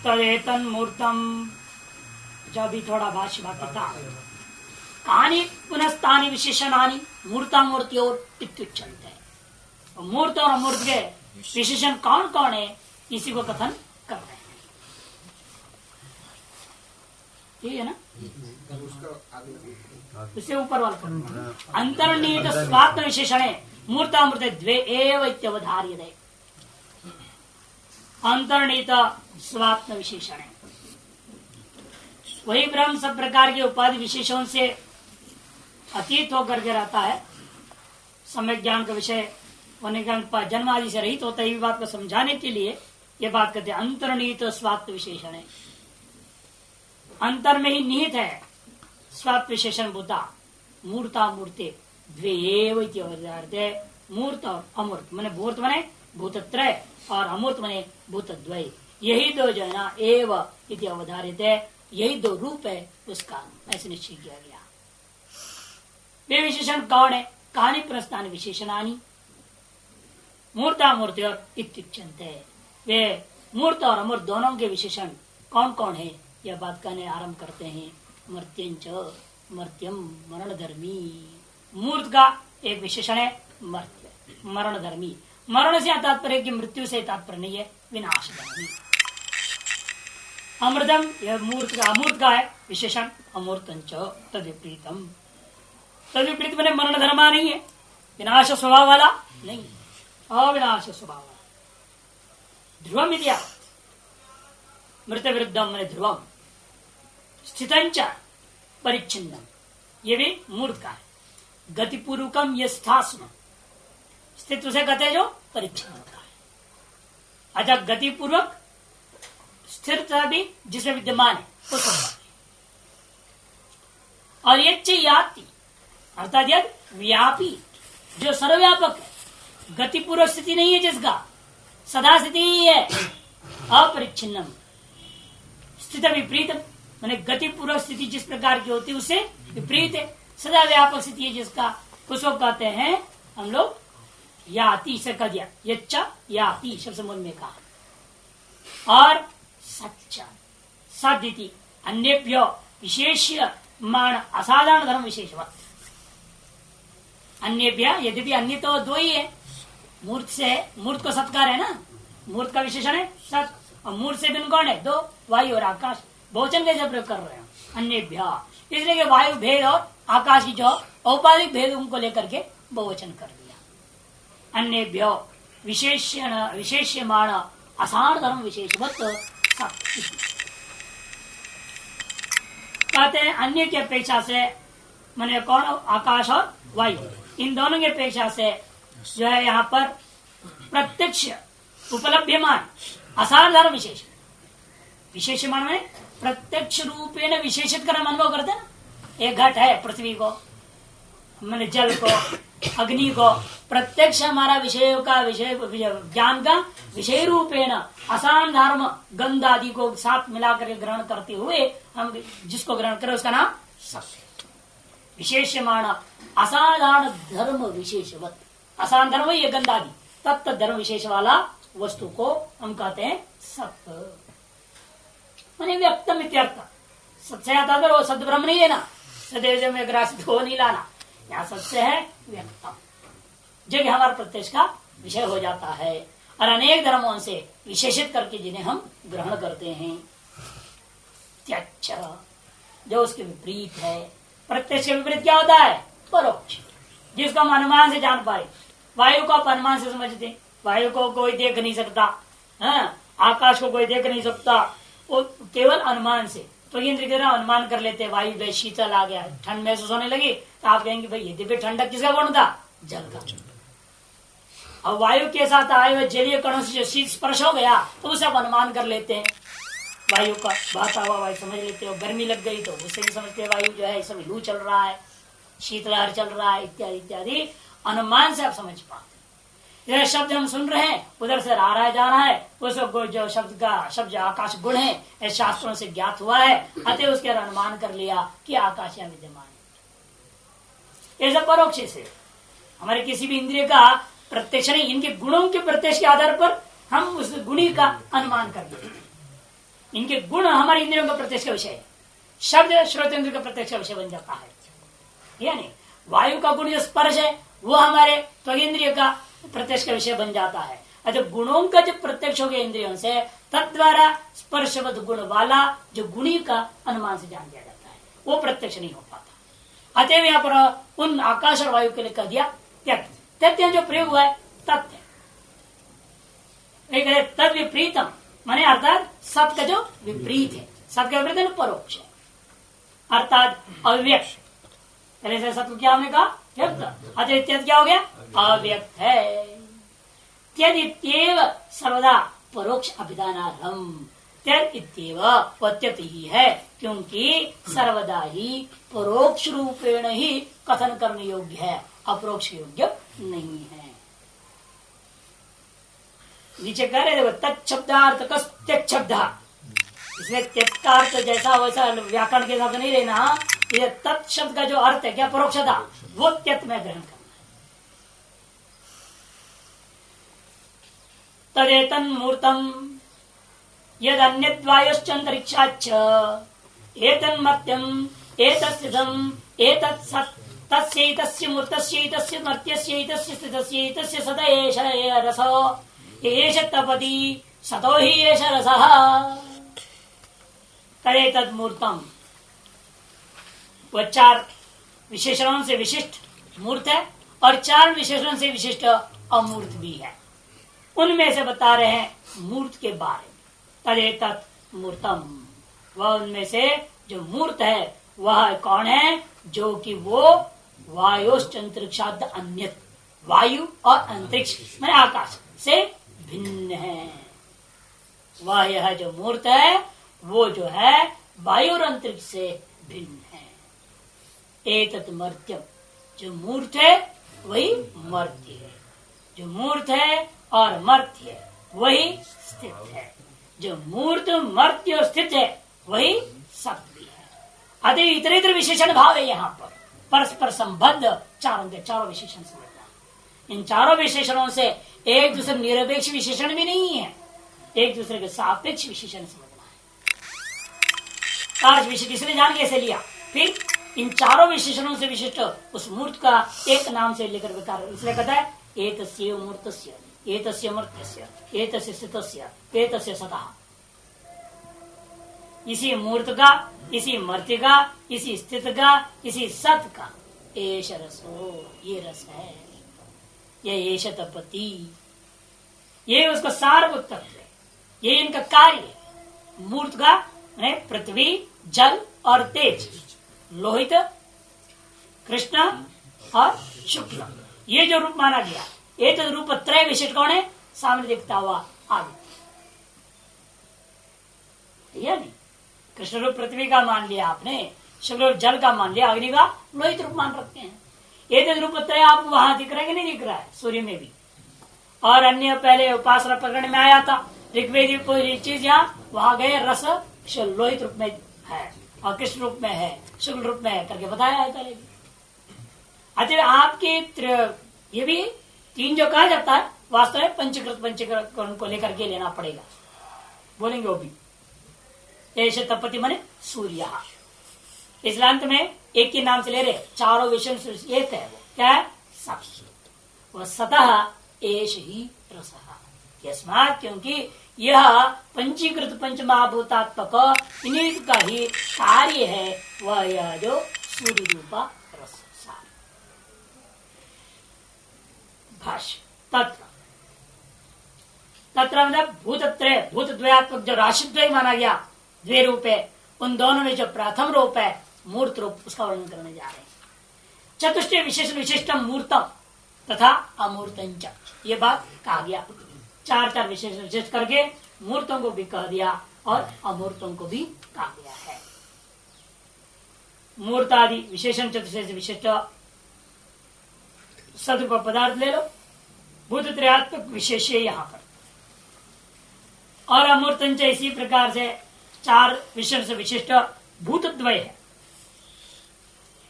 तदेतन मूर्तम। जब भी थोड़ा भाष्य बाकी था। कहानी पुनस्तानी विशेषणानी मूर्ता मूर्तियों इत्युच्यन्ते। मूर्त और अमूर्त के विशेषण कौन कौन है, इसी को कथन कर रहे हैं। ठीक है ना, उससे ऊपर वाला अंतर्निहित स्वात्म विशेषण है मूर्तामूर्त द्वे एव इत्यवधार्यते। अंतर्निहित स्वात्म विशेषण है वही ब्रह्म सब प्रकार के उपाधि विशेषों से अतीत होकर के रहता है। सम्यक ज्ञान का विषय होने का जन्म आदि से रहित होता है। ये बात को समझाने के लिए ये बात कहते हैं अंतर्निहित स्वात्म विशेषण है। अंतर में ही निहित है स्वात्म विशेषण भूता मूर्ता मूर्ते द्वे मूर्त और अमूर्त माने भूत माने भूतत्रय और अमूर्त माने भूतद्वय। यही दो जो है ना एव इति अवधारित है, यही दो रूप है उसका ऐसे निश्चय किया गया। वे विशेषण कौन है? कहानी प्रस्थान विशेषणानी मूर्ता मूर्ति और इत्युच्यन्ते। वे मूर्त और अमूर्त दोनों के विशेषण कौन कौन है यह बात कहने आरंभ करते हैं। मर्त्यंच मर्त्यम मरण धर्मी। मूर्त का एक विशेषण है मर्त्य, मरण धर्मी। मरण से तात्पर्य की मृत्यु से तात्पर्य नहीं है, विनाश धर्मी। अमृतम यह मूर्त का अमूर्त का है विशेषण अमूर्तंच तद विपरीतम। तद विपरीत मैंने मरण धर्मा नहीं है, विनाश स्वभाव वाला नहीं, अविनाश स्वभाव वाला। ध्रुवम इतिहा मृत विरुद्धम मैंने ध्रुवम स्थितंच परिच्छिन्नम, ये भी मूर्त का है। गतिपूर्वकम ये स्थास्म स्थित उसे कहते हैं जो परिच्छिन्न होता है। अच्छा गतिपूर्वक स्थिरता भी जिसमें विद्यमान है उस और ये याति अर्थात यद व्यापी जो सर्वव्यापक है, गतिपूर्वक स्थिति नहीं है जिसका सदा स्थिति ही है, अपरिच्छिन्नम स्थित विपरीत मैंने गतिपूर्वक स्थिति जिस प्रकार की होती है उससे विपरीत है, सदा व्यापक स्थिति है जिसका, उसको कहते हैं हम लोग याति से कह दिया, यच्चा याति शब्द मूल में कहा। और सच्चा सदिति अन्यभ्यो विशेष मान असाधारण धर्म विशेषवत। अन्यभ्य यद्यपि अन्य तो दो ही है, मूर्त से मूर्त को सत्कार है ना, मूर्त का विशेषण है सत और मूर्त से भिन्न कौन है? दो, वायु और आकाश। बहुवचन कैसे प्रयोग कर रहे हैं? अन्यभ्य, इसलिए कि वायु भेद और आकाश की जो औपाधिक भेद उनको लेकर के बहुवचन कर दिया। अन्यभ्यो विशेष्यमाण असाधारण धर्म विशेषवत कहते हैं। अन्य की अपेक्षा से माने कौन? आकाश और वायु, इन दोनों की अपेक्षा से जो है यहाँ पर प्रत्यक्ष उपलब्ध्यमान असाधारण विशेष विशेषमान में प्रत्यक्ष रूपेण विशेषित कर हम अनुभव करते हैं ना। एक घट है पृथ्वी को, मैंने जल को, अग्नि को प्रत्यक्ष हमारा विषय का विषय ज्ञान का विषय रूपेण असाधारण धर्म गंध आदि को साथ मिलाकर ग्रहण करते हुए हम जिसको ग्रहण करें उसका नाम सत्य। विशेषमाण असाधारण धर्म विशेषवत, असाधारण धर्म ये गंध आदि तत्त धर्म विशेष वाला वस्तु को हम कहते हैं सत्य माने व्यक्तम इत्यर्थ। सत्य आता वो सद ब्रह्म नहीं है ना, सदैव में ग्रासित हो नहीं लाना, यहाँ सत्य है व्यक्तम जो कि हमारे प्रत्यक्ष का विषय हो जाता है और अनेक धर्मों से विशेषित करके जिन्हें हम ग्रहण करते हैं। त्यक्ष जो उसके विपरीत है। प्रत्यक्ष के विपरीत क्या होता है? परोक्ष, जिसको हम अनुमान से जान पाए। वायु को आप अनुमान से समझते, वायु को कोई देख नहीं सकता, आकाश को कोई देख नहीं सकता, वो केवल अनुमान से। तो इंद्र की तरह अनुमान कर लेते, वायु गए, शीतल आ गया, ठंड महसूस होने लगी, तो आप कहेंगे भाई ये दिव्य ठंडक किसका गुण था? जल का। और वायु के साथ आए हुए जलीय कणों से जो शीत स्पर्श हो गया तो उसे आप अनुमान कर लेते हैं, वायु का बहता हुआ वायु समझ लेते हो। गर्मी लग गई तो उससे भी समझते हैं वायु जो है इस समय लू चल रहा है, शीतलहर चल रहा है, इत्यादि इत्यादि अनुमान से आप समझ पाते। यह शब्द हम सुन रहे हैं, उधर से आ रहा है जा रहा है, उसको जो शब्द का शब्द आकाश गुण है शास्त्रों से ज्ञात हुआ है, अतः उसके अनुमान कर लिया कि आकाश यहाँ विद्यमान है। ये सब परोक्ष से हमारे किसी भी इंद्रिय का प्रत्यक्ष नहीं, इनके गुणों के प्रत्यक्ष के आधार पर हम उस गुणी का अनुमान कर लेते हैं। इनके गुण हमारे इंद्रियों का प्रत्यक्ष विषय है। शब्द श्रोतेंद्र का प्रत्यक्ष विषय बन जाता है। यानी वायु का गुण जो स्पर्श है वो हमारे त्वगिंद्रिय का प्रत्यक्ष का विषय बन जाता है। अच्छा, गुणों का जो प्रत्यक्ष हो गया इंद्रियों से, तद्वारा स्पर्शवद गुण वाला जो गुणी का अनुमान से जान दिया जाता है, वो प्रत्यक्ष नहीं हो पाता। अतएव यहाँ पर उन आकाश और वायु के लिए कह दिया त्यक्त। त्यक्त जो प्रयोग हुआ है तथ्य, तद विपरीतम माने अर्थात सत का जो विपरीत है। सत का विपरीत है परोक्ष है, अर्थात अव्यक्त। पहले से सत्य क्या हमने कहा व्यक्त, अतः त्यक्त क्या हो गया अव्यक्त है। त्यज इत्येव सर्वदा परोक्ष अभिधानारंभ। त्यज इत्येव त्यक्त ही है, क्योंकि सर्वदा ही परोक्ष रूपेण ही कथन करने योग्य है, अपरोक्ष योग्य नहीं है। नीचे कह रहे देखो तत्शब्दार्थ का त्यक्त शब्द, इसमें त्यक्त का अर्थ जैसा वैसा व्याकरण के हिसाब से नहीं रहना। ये तत् शब्द का जो अर्थ है क्या परोक्षता, वो त्यक्त में ग्रहण करना। तदेतन मूर्तम यद अन्यद्वायुश्चंतरिक्षाच्च एतन्मर्त्यम एतत्सिद्धम एतत्सत् तस्यैतस्य मूर्तस्यैतस्य मर्त्यस्यैतस्य स्थितस्यैतस्य सत एष रसो एष तपति सतो हि एष रसः। तदेतत् मूर्तम, वह 4 विशेषणों से विशिष्ट मूर्त है और 4 विशेषणों से विशिष्ट अमूर्त भी है। उनमें से बता रहे हैं मूर्त के बारे में। तदेतत् मूर्तम, वह उनमें से जो मूर्त है वह कौन है, जो कि वो वायुश्चंतरिक्षाद अन्यत, वायु और अंतरिक्ष मैंने आकाश से भिन्न है। वह यह जो मूर्त है वो जो है वायु और अंतरिक्ष से भिन्न है। एतत् मर्त्यम, जो मूर्त है वही मर्त्य है, जो मूर्त है और मर्त्य है वही स्थित है। जो मूर्त मर्त्य और स्थित है वही सत्य है। अतः इतर इतर विशेषण भाव है यहाँ पर, परस्पर संबद्ध चारों विशेषण समझना। इन चारों विशेषणों से एक दूसरे निरपेक्ष विशेषण भी नहीं है, एक दूसरे के सापेक्ष विशेषण समझना है। कार्य विशेष इसने जान कैसे लिया, फिर इन चारों विशेषणों से विशिष्ट उस मूर्त का एक नाम से लेकर विकार, इसलिए कहता है एतस्य मूर्तस्य एतस्य मर्त्यस्य एतस्य स्थितस्य एतस्य सतः। इसी मूर्त का, इसी मर्त्य का, इसी स्थित का, इसी सत का एष रसो, ये रस है, ये एष तपति, ये उसका सारभूत तत्व है, ये इनका कार्य है। मूर्त का मैंने पृथ्वी, जल और तेज, लोहित, कृष्ण और शुक्ल, ये जो रूप माना गया, एक तो रूप त्रय विशिष्ट कौन है, सामने दिखता हुआ आदित्य। नहीं, कृष्ण रूप पृथ्वी का मान लिया आपने, शुक्ल रूप जल का मान लिया, अग्नि का लोहित रूप मान रखते हैं। एक रूप त्रय आपको वहां दिख रहा है कि नहीं दिख रहा है, सूर्य में भी। और अन्य पहले उपासना प्रकरण में आया था, ऋग्वेदी चीज यहाँ वहां गए, रस लोहित रूप में है और कृष्ण रूप में है, शुक्ल रूप में है करके बताया है पहले भी। अच्छा, आपके ये भी 3 जो कहा जाता है वास्तव में पंचीकृत को लेकर के लेना पड़ेगा, बोलेंगे वो भी। एष तपति माने सूर्य, इस अंत में एक ही नाम से ले रहे, चारों विषय एक है, वो क्या है सत, वह सतः एष ही रसः। यस्मात्, क्योंकि यह पंचीकृत पंचमहाभूतात्मक इन्हीं का ही कार्य है, वह यह जो सूर्य रूपा रस सार। भाष्य तत्र, तत्र मतलब भूतत्रय, भूत द्वयात्मक जो राशिद्वय माना गया, 2 रूप है, उन दोनों में जो प्रथम रूप है मूर्त रूप, उसका वर्णन करने जा रहे हैं। चतुष्ट विशेषण विशिष्टम मूर्तम तथा अमूर्तंच, ये बात कहा गया। 4 विशेष विशेष करके मूर्तों को भी कह दिया और अमूर्तों को भी कहा गया है। मूर्त आदि विशेषण चतुर्थ विशिष्ट सदरूप पदार्थ ले लो, भूत त्रयात्मक विशेष है यहाँ पर। और अमूर्तंच इसी प्रकार से 4 विशेष से विशिष्ट भूतद्वय है।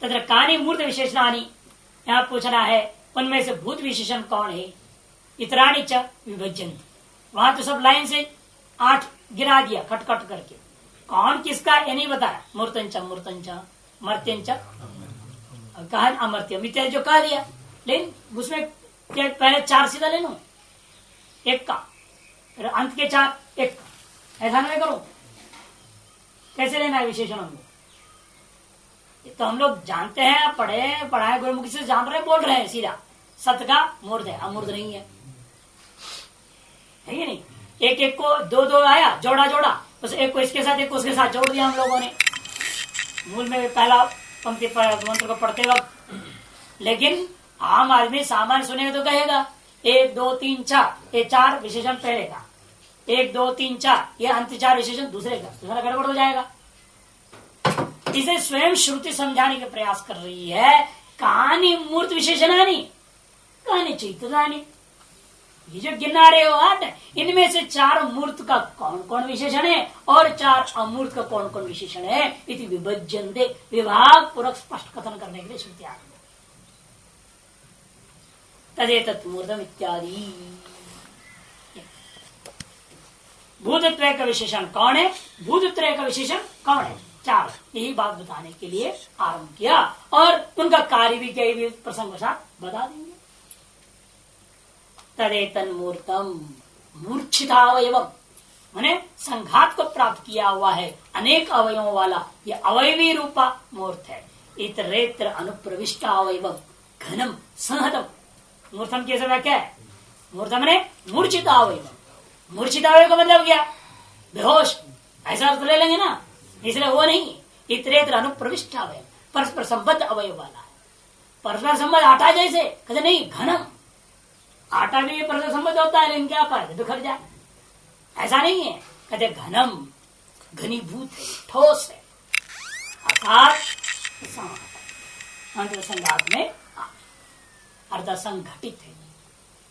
तथा कानी मूर्त विशेषणानि, यहाँ पूछना है उनमें से भूत विशेषण कौन है। इतराणी च विभज्यन्ति, वहां तो सब लाइन से 8 गिरा दिया खट खट करके, कौन किसका ये नहीं बताया। मूर्तंच मूर्तंच मर्त्यंच, कहा अमर्त्यम इत्यादि जो कह दिया, लेकिन उसमें पहले 4 सीधा ले लो, एक का, फिर अंत के 4 एक का, ऐसा नहीं करो। कैसे लेना है विशेषण हमको? तो हम लोग जानते हैं, पढ़ाए गुरुमुखी से जान रहे, बोल रहे हैं सीधा, सत का मूर्त है, अमूर्त नहीं है कि नहीं। एक एक को 2 आया, जोड़ा बस, एक को इसके साथ एक को उसके साथ जोड़ दिया हम लोगों ने मूल में पहला पंक्ति मंत्र को पढ़ते वक्त। लेकिन आम आदमी सामान्य सुनेगा तो कहेगा 1 2 3 4, ये 4 विशेषण पहले का, 1 2 3 4 ये अंत 4 विशेषण दूसरे का, दूसरा गड़बड़ हो जाएगा। इसे स्वयं श्रुति समझाने का प्रयास कर रही है। कहानी मूर्त विशेषणानी, कहानी चैतन्यानी, ये जो गिना रहे हो 8, इनमें से 4 मूर्त का कौन कौन विशेषण है और 4 अमूर्त का कौन कौन विशेषण है, इति विभज्यन्ते, विभाग पूर्वक स्पष्ट कथन करने के लिए श्रुति आ रही है। तदेतत् मूर्तम इत्यादि। भूतत्रय का विशेषण कौन है, भूतत्रय का विशेषण कौन है, 4, यही बात बताने के लिए आरंभ किया और उनका कार्य भी कई भी प्रसंग के साथ बता देंगे। तदेतन मूर्तम मूर्छितावयवम, माने संघात को प्राप्त किया हुआ है, अनेक अवयवों वाला ये अवयवी रूपा मूर्त है। इतरेत्र अनुप्रविष्ट अवयवम घनम संहतम। मूर्तम कैसे व्याख्या है? मूर्तम ने मूर्छित अवयवम, मूर्छित अवयव का मतलब क्या? बेहोश, ऐसा अर्थ ले लेंगे ना, इसलिए वो नहीं। इतरेत्र अनुप्रविष्ट अवयव, परस्पर संबद्ध अवयव वाला है। परस्पर संबद्ध आटा जैसे कहते नहीं, घनम, आटा भी परस्पर संबद्ध होता है, लेकिन क्या पाए बिखर जाए, ऐसा नहीं है। कहते घनम, घनीभूत है, ठोस है, अर्थात संघात में अर्थ संघटित है,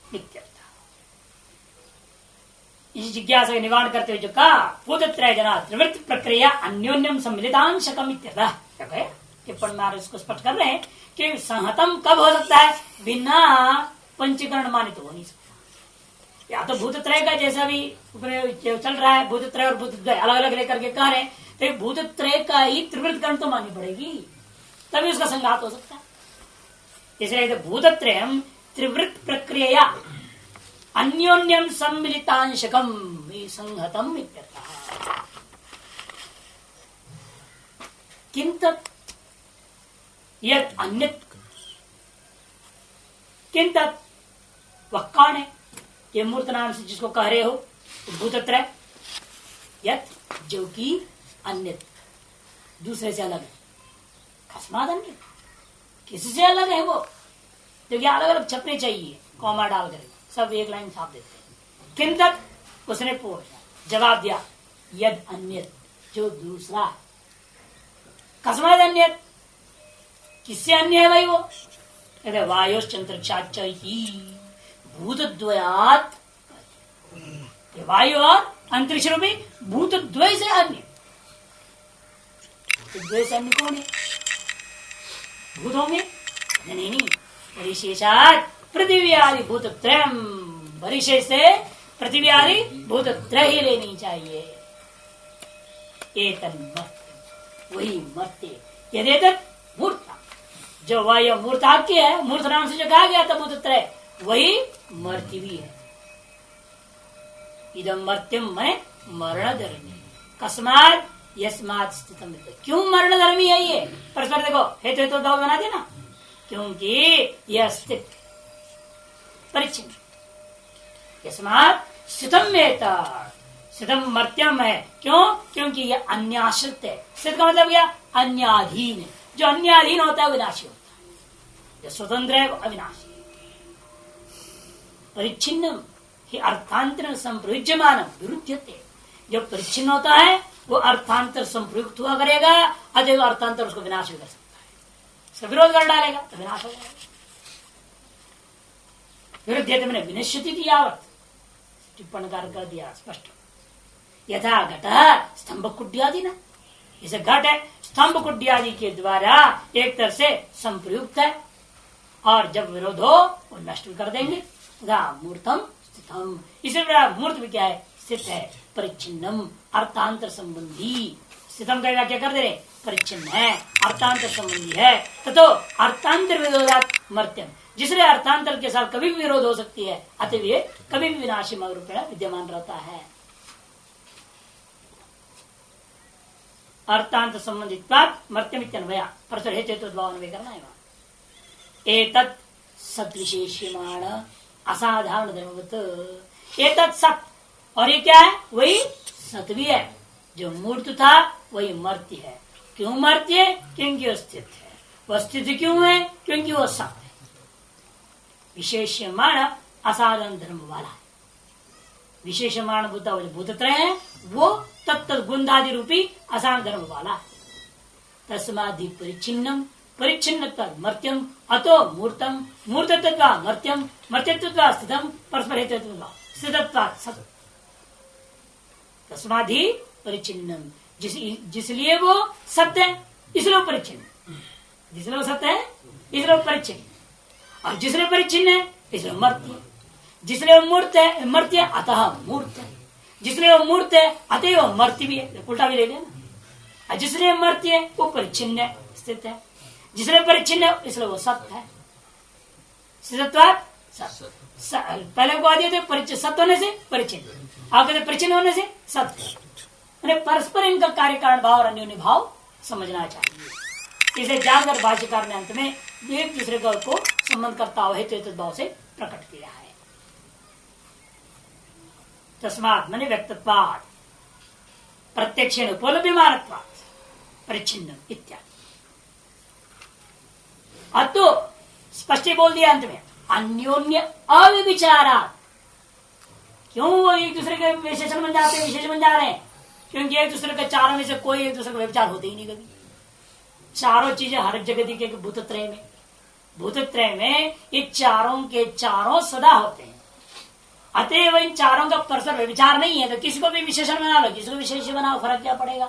नित्यर्थ। इस जिज्ञासा का निवारण करते हुए जो कहा, भूतत्रय जना त्रिवृत्त प्रक्रिया अन्योन्यम सम्मिलितांशकम इत्यर्थ। टिप्पणी में इसको स्पष्ट कर रहे हैं कि संहतम कब हो सकता है, बिना पंचीकरण माने तो हो नहीं सकता। या तो भूतत्रय का जैसा भी चल रहा है, भूतत्रय और भूतद्वय अलग अलग लेकर के कह रहे हैं, तो भूतत्रय का ही त्रिवृत्तकरण तो माननी पड़ेगी, तभी उसका संघात हो सकता है। इसलिए भूतत्रयम त्रिवृत्त प्रक्रिया अन्योन्यम सम्मिलितांशकम संहतम इत्यर्थः। किंतत् यत् अन्यत्, किंतत् वह कौन है? ये मूर्त नाम से जिसको कह रहे हो भूतत्रय, यत् जो कि अन्यत् दूसरे से अलग है, कस्मात् अन्यत् किसी से अलग है वो, जो कि अलग अलग छपने चाहिए, कॉमा डाल कर सब एक लाइन छाप देते हैं। किंतत् उसने पूछा, जवाब दिया, यद अन्यत जो दूसरा है, कस्मात् अन्यत किससे अन्य है भाई वो? कहते वायुश्चंद्रक्षाच भूतद्वयात्, वायु और अंतरिक्ष रूपी भूतद्वय से अन्य। द्वय से अन्य कौन है? भूत होंगे? नहीं, परिशेषात पृथ्वी आदि भूतत्रयम, परिशेष से पृथ्वी आदि भूतत्रय ही लेनी चाहिए। एतन मर्त्य, वही मर्त्य, यदेतत् मूर्ता, जो वह मूर्ताख्य है, मूर्त नाम से जो कहा गया था भूतत्रय, वही मर्त्य भी है। इदम मर्त्यम में मरण धर्मी, कस्मात् यस्मात् स्थितम, क्यों मरण धर्मी है ये? परस्पर देखो, हेतु हेतु भाव बना देना, क्योंकि यह स्थित परिचिन, यस्मात् स्थितम में स्थितम मर्त्यम है। क्यों? क्योंकि यह अन्याश्रित है। स्थित का मतलब क्या? अन्याधीन है। जो अन्याधीन होता है विनाशी होता है, जो स्वतंत्र है वो अविनाशी है। परिच्छिन्नम ही अर्थांतर संप्रयुज्यमान विरुद्धते, जो परिच्छिन्न होता है वो अर्थांतर संप्रयुक्त हुआ करेगा, अतः अर्थांतर उसको विनाश भी कर सकता है, उसका विरोध कर डालेगा तो विनाश हो जाएगा। विरुद्ध मैंने विनिश्चित यावत टिप्पणकार कर दिया स्पष्ट, यथा घट स्तंभ कुड्यादि ना, जैसे घट है स्तंभ कुड्यादि के द्वारा एक तरह से संप्रयुक्त है, और जब विरोध हो वो नष्ट कर देंगे। मूर्तम स्थितम, इसी प्रकार मूर्त भी क्या है? स्थित है। परिच्छिन्नम अर्थांतर संबंधी, स्थितम का व्याख्या कर दे रहे, परिच्छिन्न है, अर्थांतर संबंधी है। तो अर्थांतर विरोधात मर्त्यम, जिसने अर्थांतर के साथ कभी भी विरोध हो सकती है, अतः ये कभी भी विनाशी रूपेण विद्यमान रहता है। अर्थांत संबंधित मर्त्यम इत्यन्वया परस्पर हेतु भाव करना है। एतत् सत्विशेष्यमाण असाधारण धर्मवत, एतत् सत, और ये क्या है? वही सत भी है। जो मूर्त था वही मर्त्य है। क्यों मर्त्य है? क्योंकि वो स्थित है। वह स्थित क्यों है? क्योंकि वो सत है। विशेष्यमाण असाधारण धर्म वाला है। विशेषमाण भूतत्रय है, वो तत्त गुंदादि रूपी असाधारण धर्म वाला है। तस्मादि परिच्छिन्नम, परिच्छिन्न मर्त्यम, अतो मूर्तम, मूर्तत्व मर्त्यम, मर्त्यत्व स्थितम, परस्पर हेतुत्व स्थितत्वात् सत। तस्मादि परिच्छिन्नम, जिसलिए वो सत्य है इसलिए वो परिच्छिन्न, जिसलिए वो सत्य है इसलिए वो परिच्छिन्न, और जिसलिए परिच्छिन्न है इसलिए मर्त्य, जिसलिए वो मूर्त है, मर्त्य अतः मूर्त है, जिसलिए वो मूर्त है अतः वो मर्त्य भी है। उल्टा भी ले लेना, जिसलिए मर्त्य है वो परिच्छिन्न है, स्थित है, जिसलिए परिच्छिन्न है इसलिए वो सत्य है। स्थितत्वात् सत, पहले को दिए थे सत्य होने से परिच्छिन्न, आप कहते परिच्छिन्न होने से सत्य। परस्पर इनका कार्य कारण भाव और अन्योन्य भाव समझना चाहिए। इसे जानकर भाष्यकार ने अंत में एक दूसरे को संबंध करता हुआ हेतु भाव से प्रकट किया है। तस्मात् माने व्यक्तत्वात्, प्रत्यक्षेण उपलभ्यमानत्वात्, परिच्छिन्न इत्यादि। अतो स्पष्ट बोल दिया अंत में, अन्योन्य अविचारात्। क्यों वो एक दूसरे के विशेषण बन जाते हैं, विशेष बन जा रहे हैं? क्योंकि एक दूसरे के चारों में से कोई एक दूसरे का विचार होते ही नहीं कभी। चारों चीजें हर जगह दिखे, भूतत्रय में, भूतत्रय में ये चारों के चारों सदा होते हैं। अतएव इन चारों का परस्पर विचार नहीं है, तो किसी को भी विशेषण बना लो, किसी को विशेष बनाओ, फर्क क्या पड़ेगा?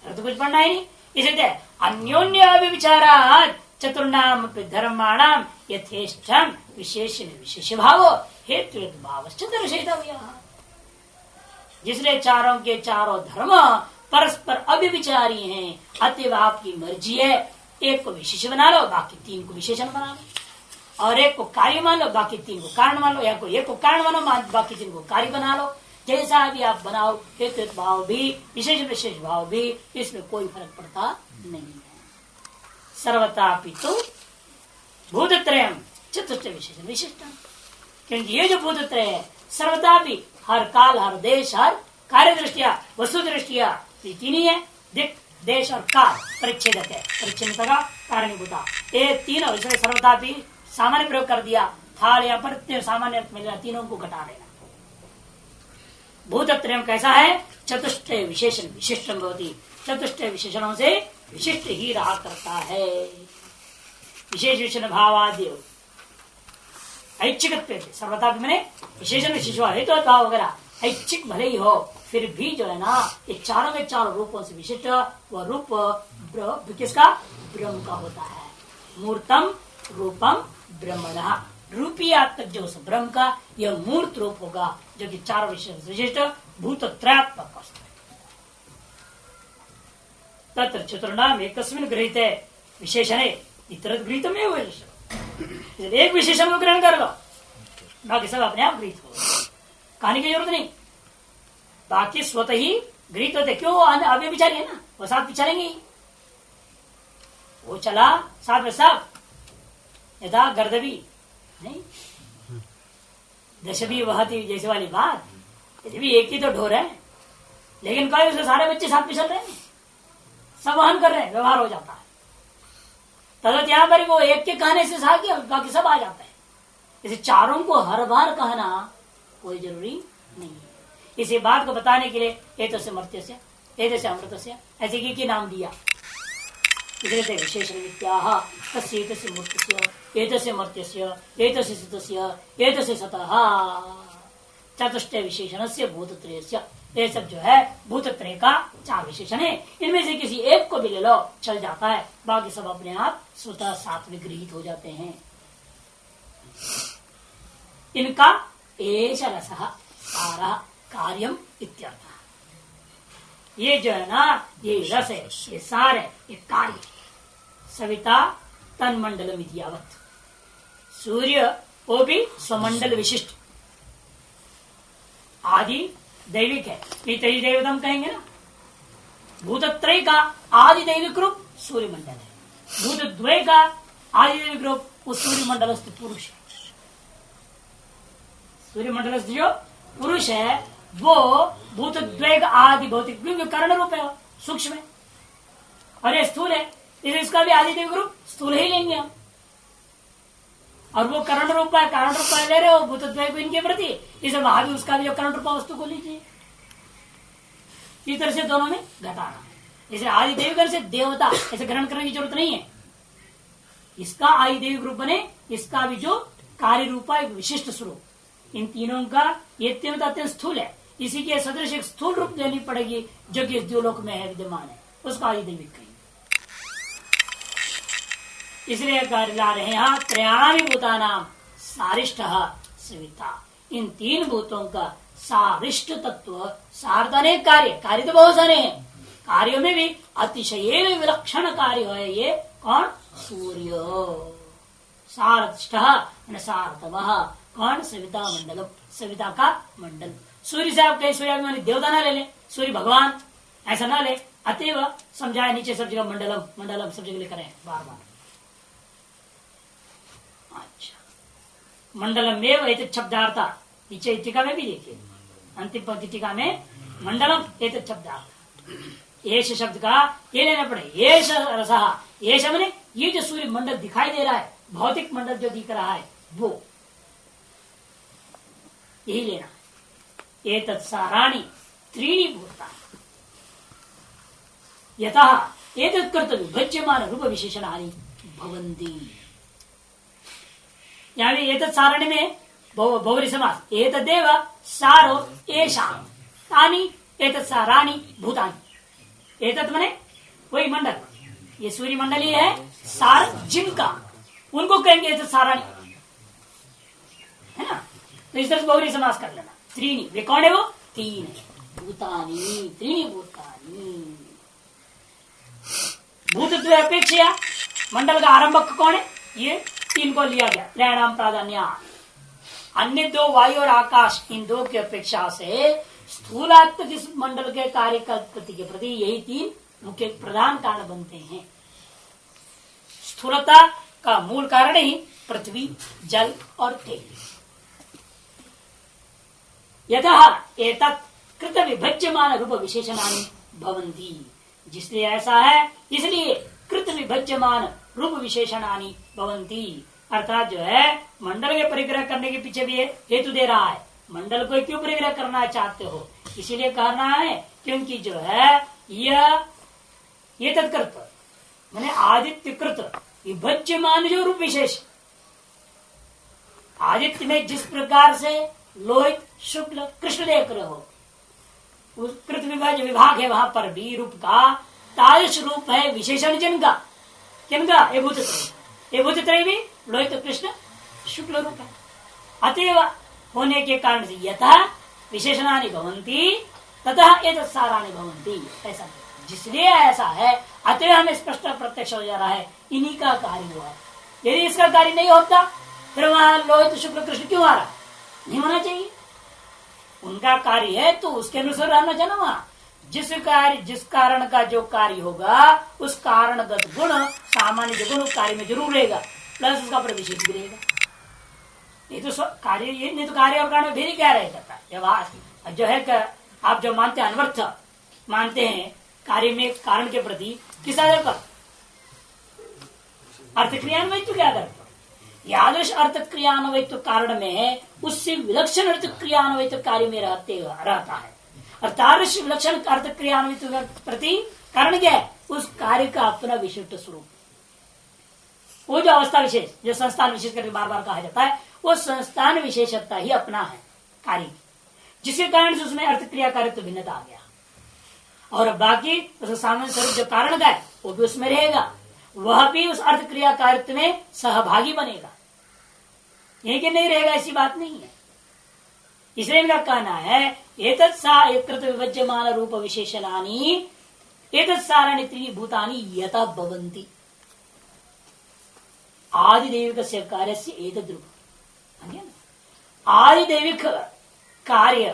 तो कुछ पढ़ना ही नहीं। इसे अन्योन्य अविचारात् चतुर्नाम धर्माणाम यथेष्टम विशेष विशेष भाव हेतु भाव दर्शयितव्यः। जिसलिए चारों के चारों धर्म परस्पर अव्यभिचारी हैं, अतएव आपकी मर्जी है, एक को विशेष बना लो, बाकी तीन को विशेषण बना लो, और एक को कार्य मान लो, बाकी तीन को कारण मान लो, या कोई एक को कारण मानो, बाकी तीन को कार्य बना लो। जैसा भी आप बनाओ, हेतु भाव भी विशेष विशेष भाव भी, इसमें कोई फर्क पड़ता नहीं है। सर्वतापि तो भूतत्रयम् चतुष्ट विशेषण विशिष्ट, क्योंकि ये जो भूतत्रय है सर्वता भी हर काल, हर देश, हर कार्य दृष्टिया, वस्तु दृष्टिया तीन ही है। देश और काल परिच्छेदक है, परिच्छिन्नता का कारणीभूता, ये तीनों। इसलिए सर्वता भी सामान्य प्रयोग कर दिया, थाल या पर सामान्य अर्थ में तीनों को घटा देना। भूतत्रयम् कैसा है? चतुष्ट विशेषण विशिष्टम भवति, चतुष्ट विशेषणों से विशिष्ट ही रहा करता है। विशेष विशेषण भावाद्य ऐच्छिक सर्वता भी मैंने विशेषण विशेष हेतु भाव वगैरह ऐच्छिक भले ही हो, फिर भी जो है ना, ये चारों के चारों रूपों से विशिष्ट वह रूप किसका? ब्रह्म का होता है। मूर्तम रूपम ब्रह्मणः, रूपी आत्मक जो ब्रह्म का यह मूर्त रूप होगा, जो कि चार विशिष्ट भूतत्रयात्मक वस्तु है। तत्र चतुर्णाम एकस्मिन् गृहीते विशेषणे इतर गृहीतमेव विशेषण, एक विशेषण को ग्रहण कर लो, बाकी सब अपने आप गृहीत हो, कहने की जरूरत नहीं, बाकी स्वतः ही गृहीत होते। क्यों? अभी विचारी है ना, वो साथ विचारेंगे ही, वो चला साथ में सब, यथा गर्दभी नहीं दशभी वहती जैसे वाली बात, यदि भी एक ही तो ढोर है, लेकिन कई उसके सारे बच्चे साथ में चल रहे हैं, सब वहन कर रहे हैं, व्यवहार हो जाता है। तदत यहाँ पर वो एक के कहने से साथ बाकी सब आ जाता है। इसे चारों को हर बार कहना कोई जरूरी नहीं है। इसी बात को बताने के लिए एक से मर्त्य से, एक से अमृत से, ऐसे की नाम दिया। विशेषण विद्या तस्य मूर्तस्य एतस्य मर्त्यस्य एतस्य सितस्य एतस्य सतः चतुष्ट विशेषण से भूतत्रयस्य, ये सब जो है भूतत्रय का चार विशेषण है। इनमें से किसी एक को भी ले लो, चल जाता है, बाकी सब अपने आप स्वतः साथ में गृहीत हो जाते हैं। इनका एष रसः सारा कार्यम इत्यर्थ। ये जो है ना, ये रस है, ये सार है, ये कार्य। सविता तन मंडलम इतियावत, सूर्य वो भी स्वमंडल विशिष्ट आदि दैविक है। पितरी देवतम कहेंगे ना, भूतत्रय का आदि दैविक रूप सूर्य मंडल है, भूतद्वय का आदि दैविक रूप वो सूर्य मंडलस्थ पुरुष है। सूर्य मंडलस्थ जो पुरुष है वो भूतद्वय का आदि भौतिक, क्योंकि कारण रूप है, सूक्ष्म है और ये स्थूल है, इसका भी आदि दैविक रूप स्थूल ही लेंगे हम। और वो करण रूप है, कारण रूप ले रहे हो भूतद्वय को इनके प्रति, इसे वहां भी उसका भी जो करण रूपा वस्तु को लीजिए। इस तरह से दोनों में घटाना, इसे आदि दैविक से देवता ऐसे ग्रहण करने की जरूरत नहीं है। इसका आदि दैविक रूप बने, इसका भी जो कार्य रूपा एक विशिष्ट स्वरूप, इन तीनों का ये अत्यंत स्थूल है, इसी के सदृश एक स्थूल रूप देनी पड़ेगी जो कि इस द्योलोक में है, विद्यमान है, उसका आदि दैविक कहेंगे। इसलिए कार्य ला रहे हैं त्रयाणामि भूतानाम सारिष्ठ सविता, इन तीन भूतों का सारिष्ट तत्व, सार्थ अनेक कार्य तो बहुत सारे हैं, कार्यों में भी अतिशय विलक्षण कार्य है ये कौन? सूर्य। सारिष्ठ सार्थव कौन? सविता मंडल, सविता का मंडल। सूर्य से आप कहीं सूर्य देवता ना ले ले, सूर्य भगवान ऐसा ना ले, अतएव समझाए नीचे सब जगह मंडलम मंडलम सब जगह लिख रहे हैं बार बार। अच्छा, मंडलम में एक शब्दार्था नीचे टीका में भी देखिए, अंतिम पंक्ति टीका में मंडलम एक शब्दार्थ, येष शब्द का ये लेना पड़े, येष रसः, येष मैंने ये जो सूर्य मंडल दिखाई दे रहा है, भौतिक मंडल जो दिख रहा है वो, यही लेना। एतत् साराणि त्रीणि भूतानि यतः एतत् कृत विभज्यमान रूप विशेषणानि भवन्ति। यहाँ भी एतत् सारणी में बहुव्रीहि समास, एतदेव सारो येषां तानि एतत् साराणि भूतानि। एतत् माने वही मंडल, ये सूर्य मंडल ही है, सार जिनका, उनको कहेंगे एतत् साराणि, है ना। तो इस तरह से बहुव्रीहि समास कर लेना। त्रीणि, वे कौन है? वो तीन भूतानि, त्रीणि भूतानि। भूतत्व अपेक्षा मंडल का आरंभक कौन है? ये तीन को लिया गया, त्रयाणाम प्राधान्य। अन्य दो वायु और आकाश, इन दो की अपेक्षा से स्थूलात्मक इस मंडल के कार्य के प्रति यही तीन मुख्य प्रधान कारण बनते हैं। स्थूलता का मूल कारण ही पृथ्वी, जल और तेज। यतः एतत् कृत विभज्यमान रूप विशेषणानि भवन्ति, जिसलिए ऐसा है इसलिए कृत विभज्यमान रूप विशेषणानि भवन्ति, अर्थात जो है मंडल के परिग्रह करने के पीछे भी हेतु दे रहा है। मंडल को क्यों परिग्रह करना चाहते हो? इसीलिए कहना है क्योंकि जो है ये तत्कृत मैंने आदित्य कृत विभज्यमान जो रूप विशेष, आदित्य में जिस प्रकार से लोहित शुक्ल कृष्ण देख रहे हो, उस कृत विभाग है, वहां पर भी रूप का तादृश रूप है विशेषण जिनका, किनका? ये भूतत्रय, ये भूतत्रय भी लोहित कृष्ण शुक्ल रूप है। अतएव होने के कारण से यथा विशेषणानि भवन्ति तथा एतत् साराणि भवन्ति, ऐसा जिसलिए ऐसा है, अतएव हमें स्पष्ट प्रत्यक्ष हो जा रहा है इन्हीं का कार्य हुआ। यदि इसका कार्य नहीं होता फिर वहां लोहित शुक्ल कृष्ण क्यों आ रहा? नहीं होना चाहिए। उनका कार्य है तो उसके अनुसार रहना चाहिए वहां। जिस कारण का जो कार्य होगा उस कारणगत गुण, सामान्य जो गुण कार्य में जरूर रहेगा, प्लस उसका पर विशेष भी रहेगा। ये तो कार्य, ये नहीं तो कार्य और कारण में भेद क्या रहेगा? व्यवहार जो है, आप जो मानते हैं अनवर्थ मानते हैं कार्य में कारण के प्रति, किस आधार पर? अर्थ क्रियान्वयित्व के आधार पर। यादृश अर्थ क्रियान्वयित्व कारण में उससे विलक्षण अर्थ क्रियान्वयित्व कार्य में रहता है, और तादृश विलक्षण अर्थ क्रियान्वयित्व प्रति कारण क्या है? उस कार्य का अपना विशिष्ट स्वरूप, वो जो अवस्था विशेष, जो संस्थान विशेष करके बार बार कहा जाता है, वो संस्थान विशेषता ही अपना है कार्य, जिसके कारण से उसमें अर्थ क्रिया कार्य तो भिन्नता आ गया। और बाकी उसका सामान्य स्वरूप जो कारण का है वो भी उसमें रहेगा, वह भी उस अर्थ क्रिया कार्य में सहभागी बनेगा। यही कि नहीं रहेगा ऐसी बात नहीं है। इसलिए इनका कहना है एतत् सा एकृत विभज्यमान रूप विशेषणानि एतत् साराणि त्रीणि भूतानि यथा भवन्ति आदिदैविक से कार्य से एतद् रूप आदिदैविक कार्य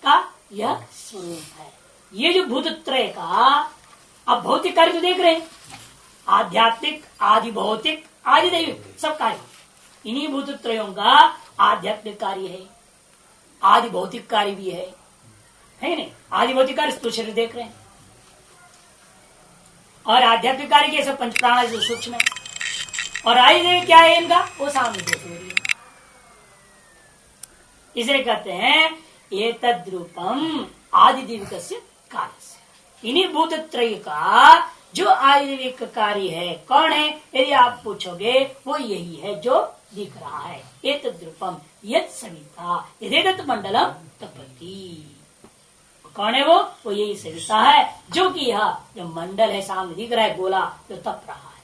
का यह स्वरूप है। ये जो भूतत्रय का अब भौतिक कार्य तो देख रहे हैं, आध्यात्मिक आदि भौतिक आदि दैविक सब कार्य इन्हीं भूतत्रयों का आध्यात्मिक कार्य है, आदि भौतिक कार्य भी है नहीं? आदि भौतिक कार्य स्थूल शरीर देख रहे हैं और आध्यात्मिक कार्य के सब पंच प्राण जो सूक्ष्म है और आदि दैविक क्या है इनका, वो सामने देख रही है। इसे कहते हैं ये तद्रूपम आदिदेविक कार्य से। इन्हीं भूतत्रय का जो आदिदेविक कार्य है कौन है यदि आप पूछोगे वो यही है जो दिख रहा है। ये तद्रूपम यद सविता यदेतत् मंडलम तपति। कौन है वो यही सविता है जो कि यह जो मंडल है सामने दिख रहा है गोला जो तप रहा है।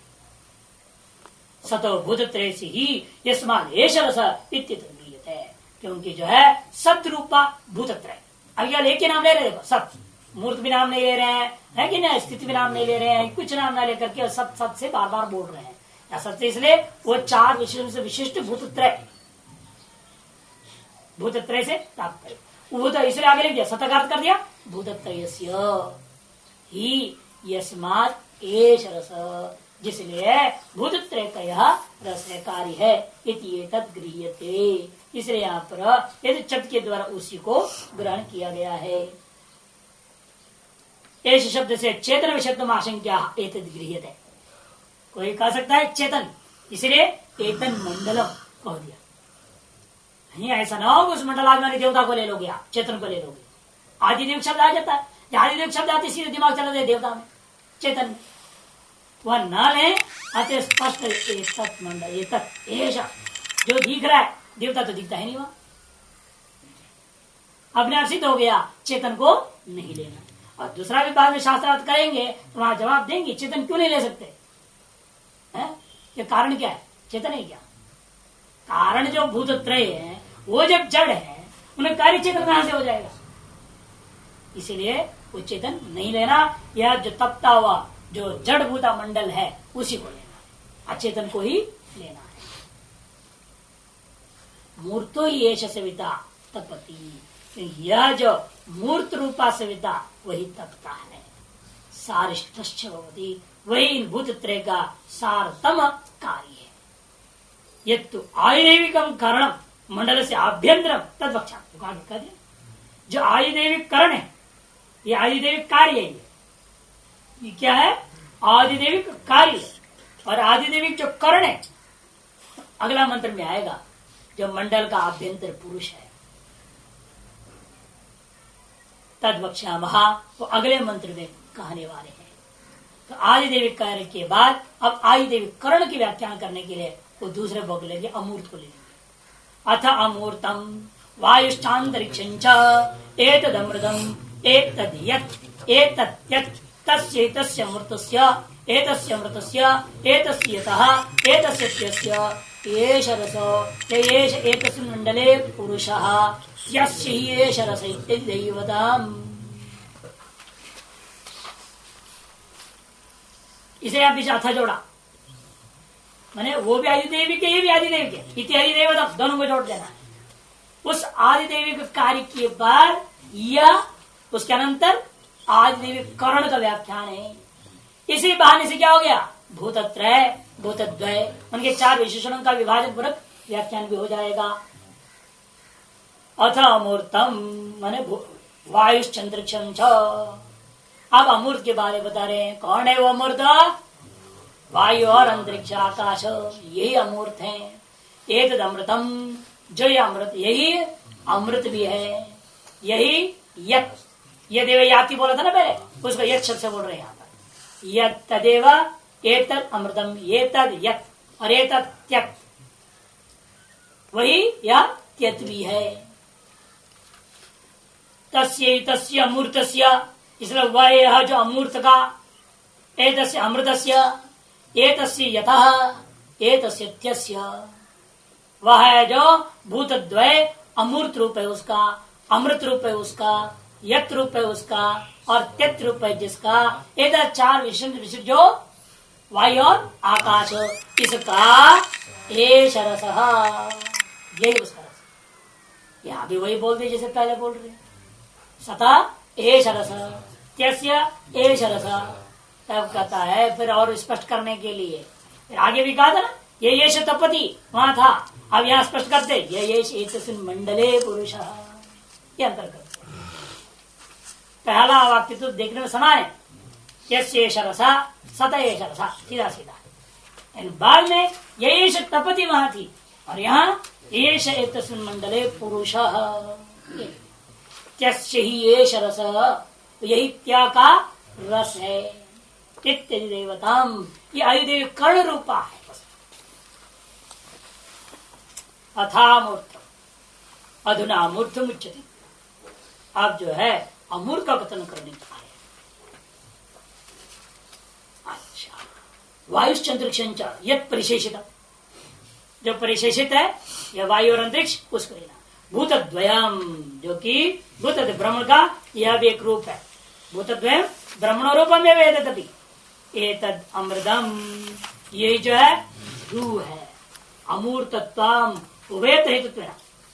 सतो भूतत्रय से ही यस्मात् एष रस इत्यतः है, क्योंकि जो है सद्रूपा भूतत्रय। अब यह एक ही नाम ले रहे देखो, सत मूर्त भी नाम नहीं ले रहे हैं, है कि नहीं, स्थिति भी नाम नहीं ले रहे हैं, कुछ नाम ना लेकर के सत सत से बार बार बोल रहे हैं। या सत से इसलिए वो चार विशेषण से विशिष्ट भूतत्रय से प्राप्त करे। भूत इसलिए आगे लिख दिया सतगार्थ कर दिया भूतत्रयस्य ही यस्मात् एष रस, जिसलिए भूतत्रय का यह रस कार्य है इति एतद् गृह्यते। इसलिए यहाँ पर यदि शब्द के द्वारा उसी को ग्रहण किया गया है। एष शब्द से चेतन विषयत्व आशंका एतद् गृह्यते। कोई कह सकता है चेतन, इसलिए एतन मंडलम कह दिया। नहीं ऐसा ना हो उस मंडलाभिमानी देवता को ले लोगे, आप चेतन को ले लोगे, आदिदेव शब्द आ जाता है। आदिदेव शब्द आते सीधे दिमाग चला जाए देवता में, चेतन में वह न ले अति स्पष्ट मंडल जो दिख रहा है देवता तो दिखता है नहीं, वहां अपने आप सिद्ध हो गया चेतन को नहीं लेना। और दूसरा भी बाद में शास्त्रार्थ करेंगे तो वहां जवाब देंगे चेतन क्यों नहीं ले सकते है? ये कारण क्या है, चेतन है क्या? कारण जो भूतत्रय है वो जब जड़ है उन्हें कार्य चेतन कहां से हो जाएगा, इसीलिए वो चेतन नहीं लेना। यह जो तपता हुआ जो जड़ भूता मंडल है उसी को लेना, अचेतन को ही लेना है। मूर्तो ही एष सविता तपति, यह जो मूर्त रूपा सविता वही तपता है। सारिष्ठ भवति, वही इन भूतत्रय का सारतम कार्य है। यत्तु आयुर्देविकम करणम मंडल से आभ्यंतरम तद्वक्षा, जो आयुर्देविक करण है ये आयुर्देविक कार्य है। ये क्या है, आदिदेविक कार्य। और आदिदेविक जो करण है अगला मंत्र में आएगा, जो मंडल का आभ्यंतर पुरुष है तद्वक्षा महा, वो अगले मंत्र में कहने वाले हैं। तो आदिदेविक कार्य के बाद अब आदिदेविक करण की व्याख्या करने के लिए वो दूसरे भोग लेंगे, अमूर्त को लेंगे। अथ अमूर्तम वायुश्चांतरिक्षं च एतदमृतम एतद् यत् एतत् यत् तस्य एतस्य अमृतस्य एतस्य अमृतस्य एतस्य यतः एतस्य त्यस्य एष रस एष एतस्मिन् मंडले पुरुषः यस्य हि एष रस इति दैवतम्। इसे आप पीछे अथा जोड़ा, माने वो भी आदिदेविक है ये भी आदिदेविक है, इत्यादि देवतम दोनों को जोड़ देना है। उस आदिदेविक कार्य के बाद यह उसके अनंतर आदिदेविक करण का व्याख्यान है। इसी बहाने से क्या हो गया, भूतत्रय भूतद्वय उनके चार विशेषणों का विभाजन पूर्वक व्याख्यान भी हो जाएगा। अथ अमूर्तम माने वायुश्चंद्रक्षं च। अब अमूर्त के बारे में बता रहे हैं, कौन है वो अमूर्त, वायु और अंतरिक्ष आकाश यही अमूर्त है। एतद अमृतम, जो ये अमृत यही अमृत भी है, यही यत् यदेव याति बोला था ना पहले, उसको यत् शब्द से बोल रहे हैं यहाँ पर। यत् तदेव एतद अमृतम एतद यत् और एतद त्यक्त, वही यह त्यक्त भी है। तस्य तस्य अमूर्तस्य, इसलिए वह यह जो अमूर्त का एतस्य अमृतस्य एतस्य यतः एतस्य त्यस्य, वह है जो भूतद्वय अमूर्त रूप है उसका, अमृत रूप है उसका, यत रूप है उसका और त्यत रूप है जिसका, ये 4 विशिष्ट जो वायु और आकाश, इसका एष रस, यही उसका रस। यहां भी वही बोल दे जैसे पहले बोल रहे, सता एष रस, त्यस्य एष रस। तब कहता है फिर और स्पष्ट करने के लिए, फिर आगे भी कहा था ना, ये येष तपति वहां था, अब यहाँ स्पष्ट करते ये येष एतस्मिन् मंडले पुरुष, ये अंतर करते। पहला वाक्य तो देखने में समान है, यस्य एष रसा सत एष रसा, सीधा सीधा। बाद में येष तपति वहां थी और यहाँ एष एतस्मिन् मंडले पुरुष, त्यस्य ही एष रस, यही त्या का रस है। इत्यादि देवताम, ये आयुदेव कर्ण रूपा है। अथामूर्त अधुना मूर्त मुच्यते, आप जो है अमूर्त का कथन करने का है। अच्छा, वायुश्चंद्रिक्ष यद परिशेषित, जो परिशेषित है यह वायु और अंतरिक्ष, उसको लेना। भूतद्वयम, जो कि भूत ब्रह्म का यह भी एक रूप है। भूतद्वयम ब्रह्मण रूपम में वेदति, एतद अमृतम, ये जो है रू है। अमूर्तत्वम उभयत हेतुत्व,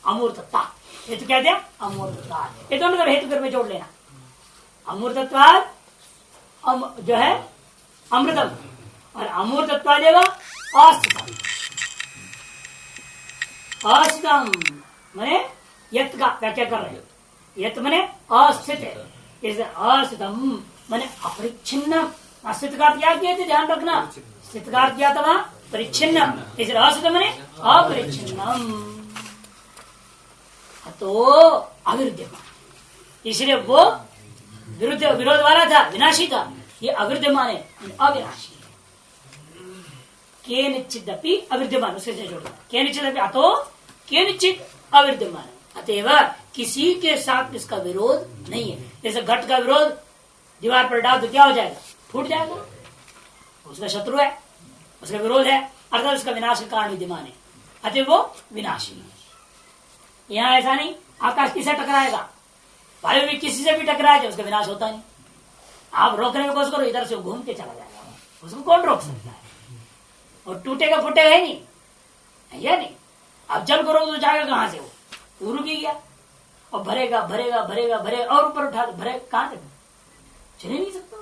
अमूर्तत्व हेतु क्या दिया, अमूर्तता, ये दोनों तरफ हेतु में जोड़ लेना। अमूर्तत्वाद जो है अमृतम और अमूर्तत्व देगा अस्थितम। अस्थितम माने यत का व्याख्या कर रहे हो, यत माने अस्थित है, इसलिए अस्थितम माने अपरिच्छिन्न। अस्थित का क्या किया थे, ध्यान रखना, स्थित का किया था वहां परिच्छिन्न, इसलिए अस्थित माने अपरिच्छिन्नम, तो अविद्यमान, इसलिए वो विरोध वाला था, विनाशी था, ये अविद्यमान है, अविनाशी है। के निश्चित अविद्यमान, उसके से जोड़ना, के निश्चित अतो के निश्चित अविद्यमान, अतएव किसी के साथ इसका विरोध नहीं है। जैसे घट का विरोध दीवार पर डाल तो क्या हो जाएगा, फूट जाएगा, उसका शत्रु है, उसका विरोध है, अर्थात उसका विनाश का कारण विद्यमान है, अतः वो विनाशी है। यहाँ ऐसा नहीं, आकाश किससे टकराएगा, वायु भी किसी से भी टकराए तो उसका विनाश होता नहीं। आप रोकने की कोशिश करो, इधर से घूम के चला जाएगा, उसको कौन रोक सकता है, और टूटेगा फूटेगा ही नहीं, है नहीं। अब जल को रोक तो जाएगा कहां से, वो रुक ही गया, और भरेगा भरेगा भरेगा भरेगा और ऊपर उठा भरे, कहां से चले नहीं सकता,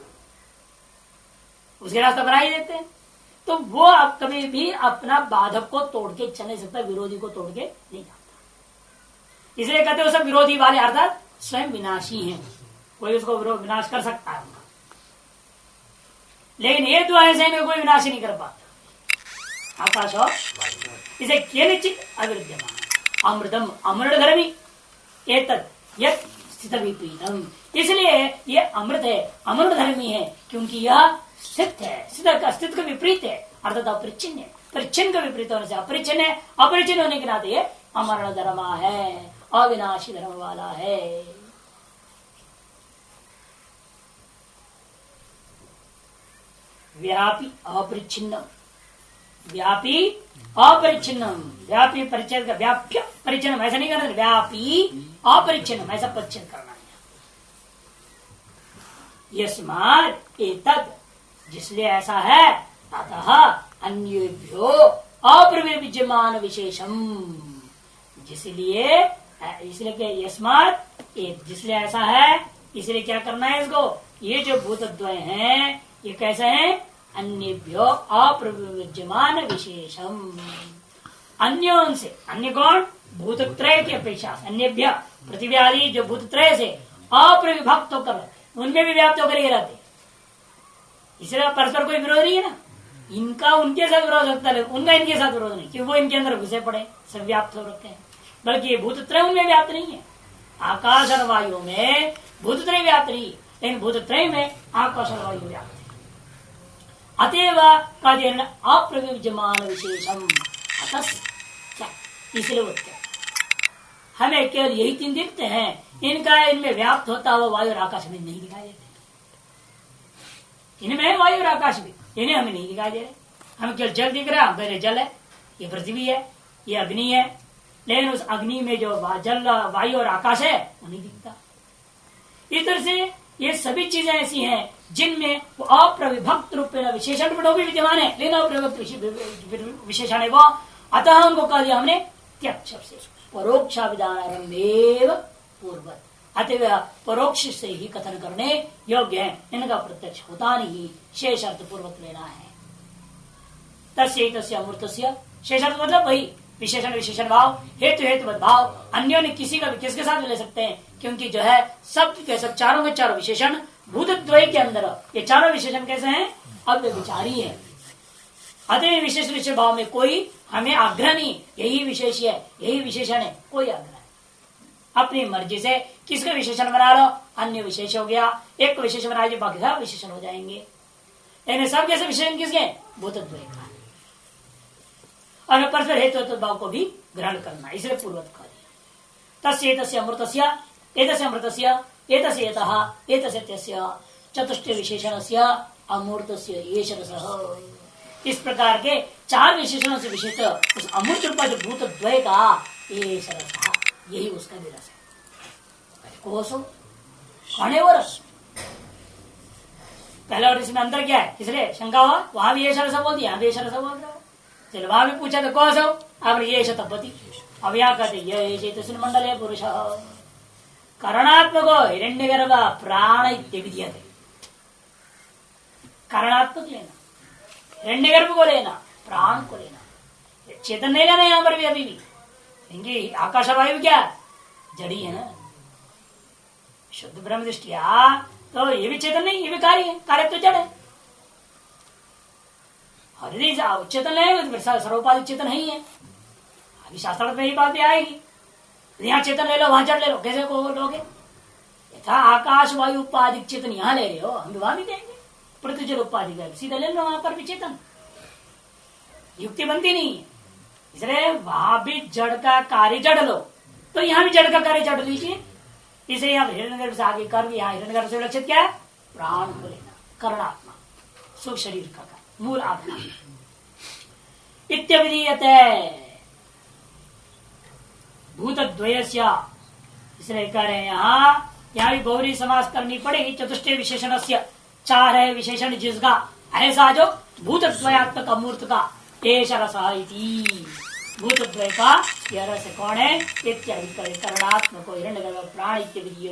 उसके रास्ता बना ही देते हैं। तो वो अब कभी भी अपना बाधक को तोड़ के चल नहीं सकता, विरोधी को तोड़ के नहीं जाता, इसलिए कहते हो सब विरोधी वाले अर्थात स्वयं विनाशी हैं, कोई उसको विनाश कर सकता है उनका, लेकिन ये दो ऐसे में कोई विनाश नहीं कर पाता, आकाश और इसे केनचित अविद्यमान अमृतम अमृत धर्मी एतद यत् स्थित विपरीतम, इसलिए ये अमृत है, अमृत धर्मी है, क्योंकि यह स्थित है, स्थित का विपरीत है, अर्थात अपरिच्छिन्न है, परिच्छिन्न का विपरीत होने से अपरिच्छिन्न है, अपरिच्छिन्न होने के नाते ये अमरण धर्मा है, अविनाशी धर्म वाला है। व्यापी अपरिच्छिन्नम, व्यापी अपरिच्छिन्नम, व्यापी परिच्छेद का व्याप्य परिच्छिन्नम ऐसा नहीं करना, व्यापी अपरिच्छिन्नम ऐसा परिच्छेद करना है। यस्मात् एतद, जिसलिए ऐसा है, अतः अन्येभ्यो अप्रविद्यमान विशेषम, जिसलिए यस्मात्, जिसलिए ऐसा है, इसलिए क्या करना है इसको, ये जो भूतद्वय हैं ये कैसे हैं, अन्येभ्यो अप्रविद्यमान विशेषम, अन्यों से, अन्य कौन, भूतत्रय की अपेक्षा, अन्येभ्य पृथ्वी आदि जो भूतत्रय से अप्रविभक्त होकर रहते, उनमें भी व्याप्त होकर ही रहते, इसलिए परस्पर कोई विरोध नहीं है ना, इनका उनके साथ विरोध होता है, उनका इनके साथ विरोध नहीं, क्योंकि वो इनके अंदर घुसे पड़े, सब व्याप्त हो रखे हैं, बल्कि ये भूतत्रय उनमें व्याप्त नहीं है। आकाश और वायु में भूतत्रय व्याप्त नहीं, लेकिन भूतत्रय में आकाश और वायु व्याप्त है। अतएव अप्रविद्यमान विशेषम, इसलिए वो क्या, हमें केवल यही 3 दिखते हैं, इनका इनमें व्याप्त होता हुआ वायु और आकाश में नहीं दिखाई देते, इनमें वायु और आकाश भी, इन्हें हमें नहीं दिखाई दे रहे, हमें केवल जल दिख रहा है, मेरे जल है, ये पृथ्वी है, ये अग्नि है, लेकिन उस अग्नि में जो जल वायु और आकाश है वो नहीं दिखता। इस तरह से ये सभी चीजें ऐसी हैं जिनमें वो अप्रविभक्त रूप में विशेषण भी विद्यमान है, लेकिन अप्रविभक्त विशेषण है वो। अतः उनको कह दिया हमने त्यक्ष से परोक्षाभिधान पूर्वत, अतः परोक्ष से ही कथन करने योग्य है, इनका प्रत्यक्ष होता नहीं, शेष अर्थ पूर्वक लेना है। तस्य अमूर्तस्य, शेष अर्थ मतलब वही विशेषण विशेषण भाव, हेतु हेतु भाव, अन्यों ने किसी का भी किसके साथ ले सकते हैं, क्योंकि जो है सब के सब चारों के चारों विशेषण भूतद्वय के अंदर, ये चारों विशेषण कैसे हैं, अव्यभिचारी है। अतः विशेष विशेष भाव में कोई हमें आग्रह नहीं, यही विशेष है, यही विशेषण है, कोई आग्रह नहीं। अपनी मर्जी से किसका विशेषण बना लो, अन्य विशेष हो गया, एक विशेष बना लीजिए, बाकी सब विशेषण हो जाएंगे। लेकिन सब कैसे विशेषण किसके, भूतद्वय का, और परस्पर हेतु भाव को भी ग्रहण करना, इसलिए पूर्वत कहा दिया। तस्य अमृतस्य एतस्य अमृतस्य एतस्य यतः एतस्य त्यस्य चतुष्टय विशेषणस्य अमूर्तस्य एष रसः। इस प्रकार के चार विशेषणों से विशिष्ट उस अमूर्त रूप जो भूतद्वय का एष रसः, यही उसका भी रस है। कौन है वो रस? पहला और इसमें अंतर क्या है, इसलिए शंका हुआ, वहां भी एष रस बोल दिया, यहाँ भी एष रस बोल रहा है। चलो वहां भी पूछा तो कौन सा, आपने ये तपति, अब यहाँ कहते ये मंडल है पुरुष करणात्मक हिरण्यगर्भ प्राण इत्यादि, करणात्मक लेना, हिरण्यगर्भ को लेना, प्राण को लेना, चेतन नहीं लेना यहाँ पर भी अभी भी, क्योंकि आकाश वायु क्या जड़ी है ना, शुद्ध ब्रह्म दृष्टिया तो ये भी चेतन नहीं, ये भी कार्य है, कार्य तो जड़ है। और यदि चेतन लेंगे तो सर्वोपाधिक चेतन ही है, अभी शास्त्र में ही बात भी आएगी। यहाँ चेतन ले लो, वहां जड़ ले लो, कैसे को लोगे? यथा आकाश वायु उपाधिक चेतन यहाँ ले रहे हो, हम वहां भी देंगे पृथ्वी जल उपाधिक, सीधा ले लो वहां पर भी चेतन, युक्ति बनती नहीं है। इसलिए वहां भी जड़ का कार्य जड़ लो, तो यहाँ भी जड़ का कार्य जड़ लीजिए। इसे यहाँ हिरण्यगर्भ से आगे कर, यहाँ हिरण्यगर्भ से लक्षित क्या है, प्राण को लेना, करणात्मा, सुख शरीर का मूल आत्मा इत्यभिधीयते भूतद्वयस्य। इसलिए कह रहे हैं यहाँ भी बहुरी समास करनी पड़ेगी। चतुष्टय विशेषण से चार है विशेषण जिसका, ऐसा जो भूतद्वयात्मक अमूर्त का एष रस इति, भूतद्वय का यह रस कौन है, इत्यादि करे करणात्मक हिरण्यगर्भ प्राण इत्यादि।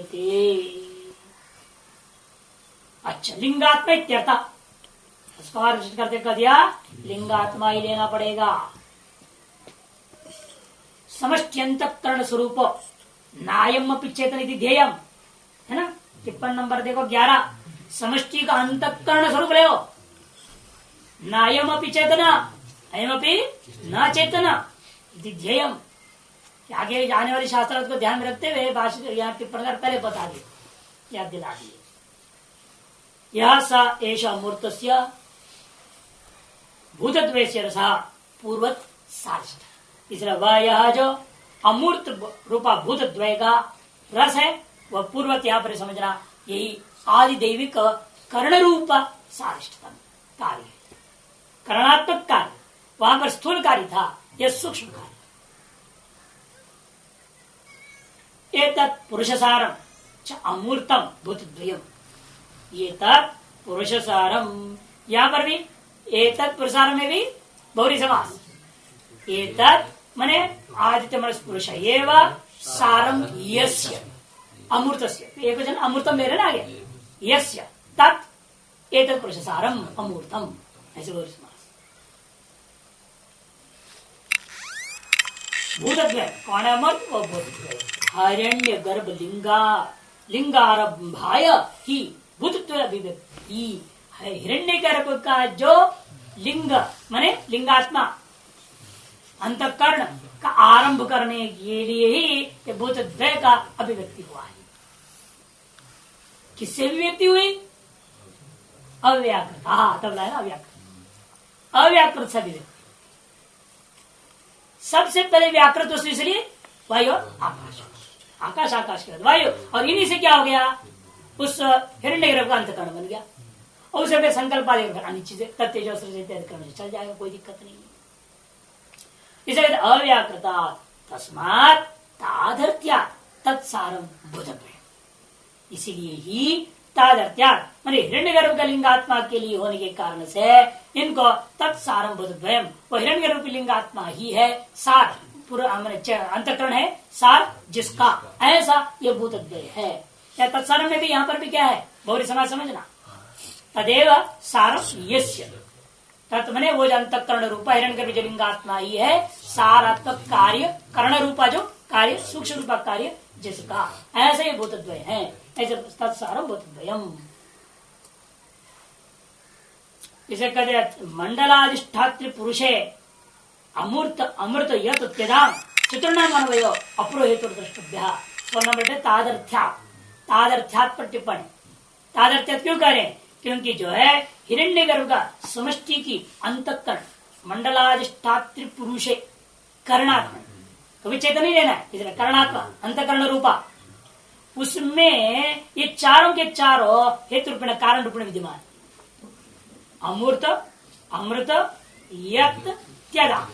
अच्छा, लिंगात्मा इत्यर्थ करते कह दिया, लिंगात्मा ही लेना पड़ेगा। समष्ट्यंतकरण स्वरूप नायम अपि चेतन इति ध्येयम, है ना, टिप्पण नंबर देखो 11, समष्टि का अंतकरण स्वरूप ले, नायम अपि चेतना अयम अपि न चेतना इति ध्येयम। आगे आने वाले शास्त्र को ध्यान में रखते हुए भाष्य यहाँ टिप्पण पहले बता दिए, याद दिला दिए। यह स एष अमूर्तस्य भूतद्वयस्य रसः पूर्वत सारिष्ठ। इसलिए वह यह जो अमूर्त रूपा भूतद्वय का रस है वह पूर्वत यहाँ पर समझना, यही आदि दैविक कर्ण रूप सारिष्ठतम कार्य, करणात्मक कार्य। वहां पर स्थूल कार्य था, यह सूक्ष्म कार्य। एतत् पुरुषसारम च अमूर्तम भूतद्वयम, ये तत् पुरुषसारम, यहाँ पर भी एतत् पुरुषार में भी बहुरी समास, एतत् मने आदित्य मनस पुरुष एव सारम यस्य अमूर्तस्य, एक वचन अमूर्तम ले रहे ना आगे, यस्य तत् एतत् पुरुष सारम अमूर्तम, ऐसे बहुरी समास। भूतद्वय कौन है अमूर्त, वो भूतद्वय हिरण्य गर्भ लिंगारंभाय ही भूतद्वय अभिव्यक्ति। हिरण्य गर्भ का जो लिंग माने लिंगात्मा अंतःकरण का आरंभ करने के लिए ही भूतद्वय का अभिव्यक्ति हुआ है। किससे अभिव्यक्ति हुई, अव्याकृत, तब लाया अव्याकृत, अव्याकृत से अभिव्यक्ति। सबसे पहले व्याकृत वस्तु इसलिए वायु और आकाश, आकाश आकाश के बाद वायु, और इन्हीं से क्या हो गया, उस हिरण्यगर्भ का अंतःकरण बन गया, और उसे फिर संकल्प अन्य चीजें तथ्य जो चल जाएगा, कोई दिक्कत नहीं है। इसे अव्याकृता तस्मात् तादर्थ्या तत्सारम बोधव्य। इसीलिए ही तादर्थ्या माने हिरण्यगर्भ का लिंगात्मा के लिए होने के कारण से इनको तत्सारम बोधव्यम, वो हिरण्यगर्भ की लिंगात्मा ही है सार, पूरा अंतःकरण है सार जिसका, ऐसा ये बोधव्य है। क्या तत्सारम में भी यहाँ पर भी क्या है, बहुरी समाज समझना, तदेव सारम यस्य, तत् मने वो जो अंतःकरण रूपा हिरण्यगर्भ जो लिंगात्मा ही है सारात्मक कार्य, कर्ण रूपा जो कार्य, सूक्ष्म रूपा कार्य जिसका, ऐसे ही भूतद्वय है, ऐसे तत्सारम भूतद्वयम। इसे कहते मंडलाधिष्ठात्र पुरुषे अमूर्त अमृत यत त्यदाम चतुर्णाम अन्वयो अप्रोहित द्रष्टव्य। नंबर तादर्थ्यात्, तादर्थ्यात् पर टिप्पणी, तादर्थ्यात् क्यों करें, क्योंकि जो है हिरण्यगर्भ का समष्टि की अंतःकरण मंडलाधिष्ठात्र पुरुषे करणात्मा, कभी चेतन नहीं लेना है, इसलिए करणात्मा अंतःकरण रूपा, उसमें ये चारों के चारों हेतु रूपेण कारण रूपेण विद्यमान, अमूर्त अमृत यत त्यदा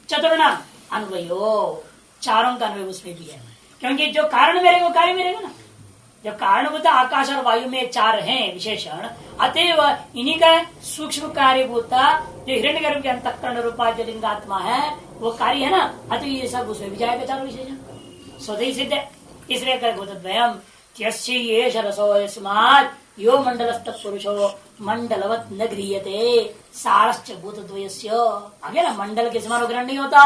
चतुर्णाम अन्वयो, चारों का अन्वय उसमें भी है, क्योंकि जो कारण में रहेगा वो कार्य में रहेगा ना। जब कारणभूत आकाश और वायु में चार हैं विशेषण, अतएव इन्हीं का सूक्ष्म कार्यभूता जो हिरण्यगर्भ के अंतःकरण रूपा जो लिंगात्मा है वो कार्य है ना, अतः ये सब उसमें भी जाएगा चारों विशेषण, स्वतः सिद्ध है। इसलिए कहे भूतद्वयम त्यस्य एष रसो यस्मात् यो मंडलस्थ पुरुषो मंडलवत न गृह्यते सारश्च भूतद्वयस्य। आगे ना मंडल के समान ग्रहण नहीं होता,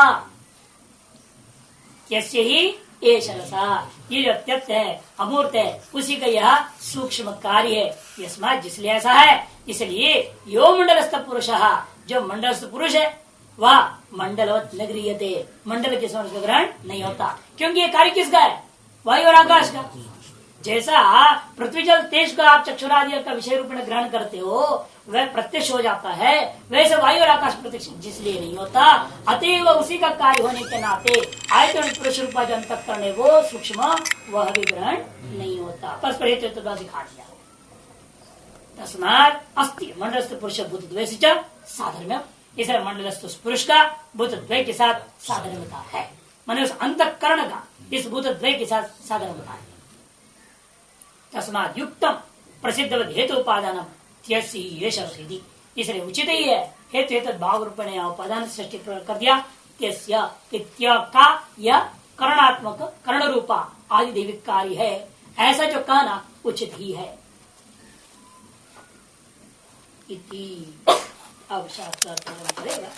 त्यस्य ही एष रसा, ये जो त्यक्त है अमूर्त है उसी का यह सूक्ष्म कार्य है, यस्मात् जिसलिए ऐसा है, इसलिए यो मंडलस्थ पुरुष, जो मंडलस्थ पुरुष है वह मंडलवत न गृह्यते, मंडल के समान ग्रहण नहीं होता, क्योंकि ये कार्य किसका है, वायु और आकाश का। जैसा पृथ्वी जल तेज को आप चक्षुरादि का विषय रूप में ग्रहण करते हो वह प्रत्यक्ष हो जाता है, वैसे वायु और आकाश प्रत्यक्ष जिसलिए नहीं होता, अतएव उसी का कार्य होने के नाते आयतन पुरुष रूपा जो अंतःकरण है वो सूक्ष्म, वह भी ग्रहण नहीं होता, परस्पर हेतु तो दिखा दिया। तस्मात् अस्ति मंडलस्थ पुरुष भूतद्वय से साधर्म्य, इसलिए मंडलस्थ पुरुष का भूतद्वय के साथ साधर्म्यता है, माने उस अंतःकरण का इस भूतद्वय के साथ साधर्म्यता है। तस्मात् युक्तम प्रसिद्ध हेतु उपादान त्यस्य एष रसो, इसलिए उचित ही है हेतु हेतु भाव रूप में उपादान सृष्टि कर दिया, त्यस्य इत्य का यह करणात्मक कर्ण रूपा आदि दैविक कार्य है, ऐसा जो कहना उचित ही है। इति अब शास्त्र करेगा।